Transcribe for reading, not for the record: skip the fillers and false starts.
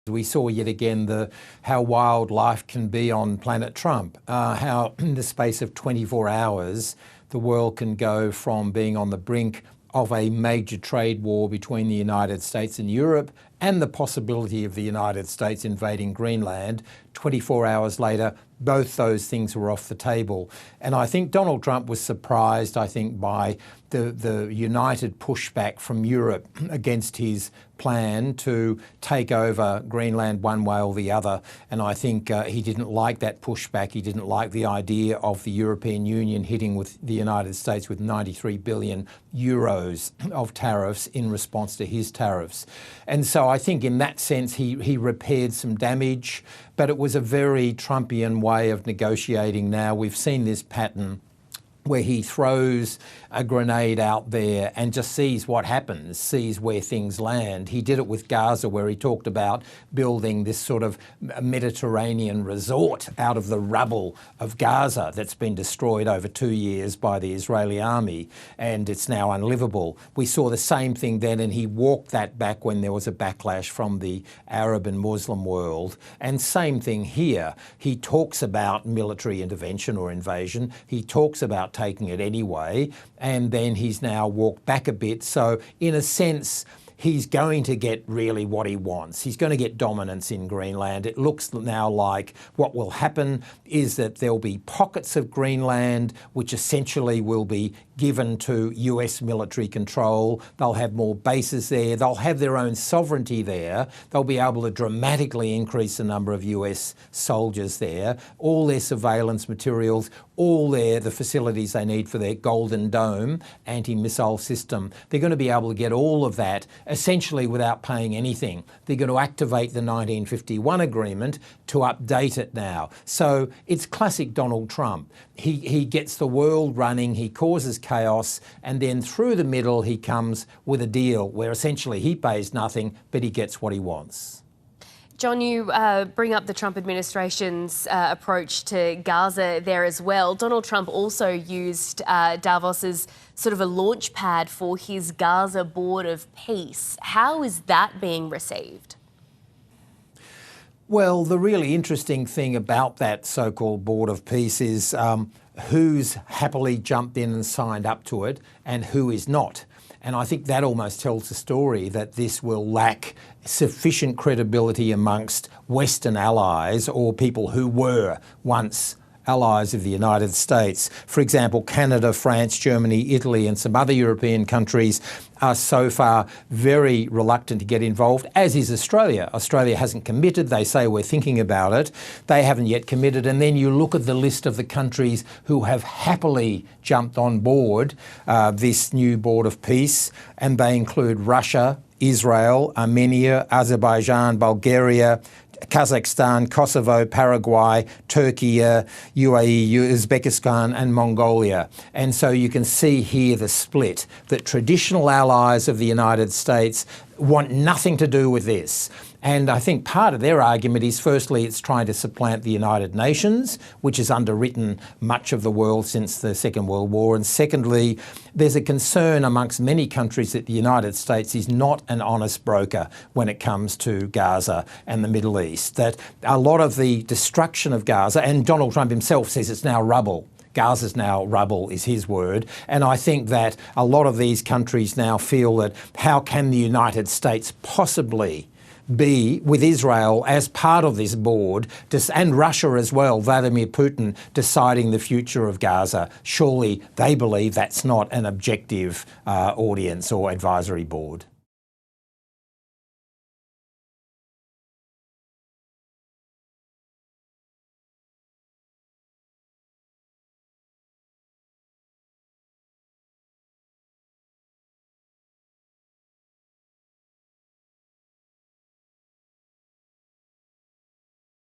We saw yet again how wild life can be on planet Trump, how in the space of 24 hours the world can go from being on the brink of a major trade war between the United States and Europe and the possibility of the United States invading Greenland. 24 hours later, both those things were off the table. And I think Donald Trump was surprised, by the united pushback from Europe against his plan to take over Greenland one way or the other. And I think he didn't like that pushback. He didn't like the idea of the European Union hitting with the United States with 93 billion euros of tariffs in response to his tariffs. And so I think in that sense he repaired some damage, but it was a very Trumpian way of negotiating now. We've seen this pattern where he throws a grenade out there and just sees what happens, sees where things land. He did it with Gaza, where he talked about building this sort of Mediterranean resort out of the rubble of Gaza that's been destroyed over 2 years by the Israeli army, and it's now unlivable. We saw the same thing then, and he walked that back when there was a backlash from the Arab and Muslim world. And same thing here. He talks about military intervention or invasion. He talks about taking it anyway, and then he's now walked back a bit. So in a sense, he's going to get really what he wants. He's going to get dominance in Greenland. It looks now like what will happen is that there'll be pockets of Greenland which essentially will be given to US military control. They'll have more bases there. They'll have their own sovereignty there. They'll be able to dramatically increase the number of US soldiers there. All their surveillance materials, the facilities they need for their Golden Dome anti-missile system. They're going to be able to get all of that essentially without paying anything. They're going to activate the 1951 agreement to update it now. So it's classic Donald Trump. He gets the world running, he causes chaos, and then through the middle he comes with a deal where essentially he pays nothing, but he gets what he wants. John, you bring up the Trump administration's approach to Gaza there as well. Donald Trump also used Davos as sort of a launch pad for his Gaza Board of Peace. How is that being received? Well, the really interesting thing about that so-called Board of Peace is who's happily jumped in and signed up to it and who is not. And I think that almost tells the story that this will lack sufficient credibility amongst Western allies or people who were once allies of the United States. For example, Canada, France, Germany, Italy and some other European countries are so far very reluctant to get involved, as is Australia. Australia hasn't committed. They say we're thinking about it. They haven't yet committed. And then you look at the list of the countries who have happily jumped on board this new Board of Peace, and they include Russia, Israel, Armenia, Azerbaijan, Bulgaria, Kazakhstan, Kosovo, Paraguay, Turkey, UAE, Uzbekistan and Mongolia. And so you can see here the split, that traditional allies of the United States want nothing to do with this. And I think part of their argument is, firstly, it's trying to supplant the United Nations, which has underwritten much of the world since the Second World War. And secondly, there's a concern amongst many countries that the United States is not an honest broker when it comes to Gaza and the Middle East, that a lot of the destruction of Gaza, and Donald Trump himself says it's now rubble. Gaza's now rubble is his word. And I think that a lot of these countries now feel that how can the United States possibly be with Israel as part of this board, and Russia as well, Vladimir Putin deciding the future of Gaza? Surely they believe that's not an objective audience or advisory board.